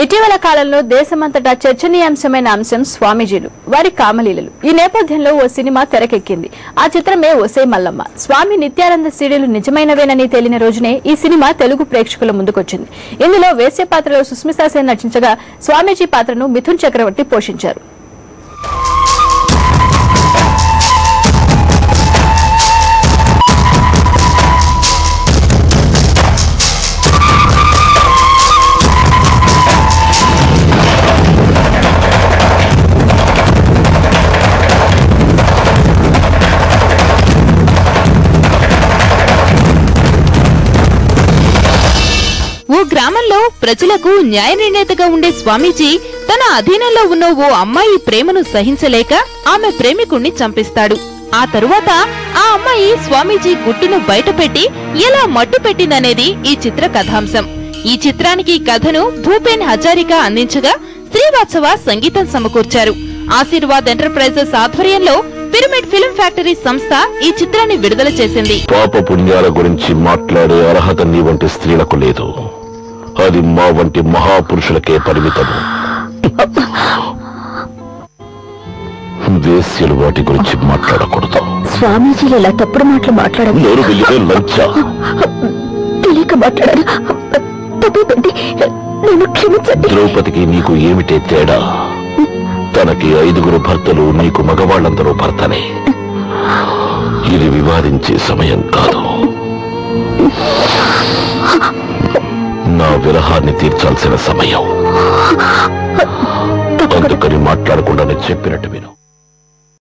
ఇటీవల కాలంలో దేశమంతటా చర్చనీయాంశమైన అంశం స్వామీజీలు, వారి కామలీలలు. ఈ నేపథ్యంలో ఓ సినిమా తెరకెక్కింది. ఆ చిత్రమే ఒసే మల్లమ్మ. స్వామి నిత్యానంద సీడీలు నిజమైనవేనని తేలిన రోజునే ఈ సినిమా తెలుగు ప్రేక్షకుల ముందుకొచ్చింది. ఇందులో వేశ్య పాత్రలో సుస్మితా సేన్ నటించగా స్వామీజీ పాత్రను మిథున్ చక్రవర్తి పోషించారు. ఓ గ్రామంలో ప్రజలకు న్యాయ నిర్ణేతగా ఉండే స్వామీజీ తన అధీనంలో ఉన్న ఓ అమ్మాయి ప్రేమను సహించలేక ఆమె ప్రేమికుణ్ణి చంపిస్తాడు. ఆ తరువాత ఆ అమ్మాయి స్వామీజీ గుట్టును బయటపెట్టి ఎలా మట్టు పెట్టిందనేది ఈ చిత్ర కథాంశం. ఈ చిత్రానికి కథను భూపేన్ హజారికా అందించగా శ్రీవాత్సవ సంగీతం సమకూర్చారు. ఆశీర్వాద్ ఎంటర్ప్రైజెస్ ఆధ్వర్యంలో పిరమిడ్ ఫిల్మ్ ఫ్యాక్టరీ సంస్థ ఈ చిత్రాన్ని విడుదల చేసింది. పాప పుణ్యాల గురించి మాట్లాడే అర్హత నీ వంటి స్త్రీలకు లేదు. అది మా వంటి మహాపురుషులకే పరిమితము. వేశ్యలు వాటి గురించి మాట్లాడకూడదు. స్వామీజీ ఇలా తప్పుడు మాటలు మాట్లాడారు. నోరు వెళ్ళే లంచ తెలియక మాట్లాడారు. నేను క్షమించండి. ద్రౌపదికి నీకు ఏమిటే తేడా? తనకి 5 భర్తలు, నీకు మగవాళ్ళందరూ భర్తనే. ఇది వివాదించే సమయం కాదు. నా విరహాన్ని తీర్చాల్సిన సమయం. అందుకని మాట్లాడకుండా నేను చెప్పినట్టు విను.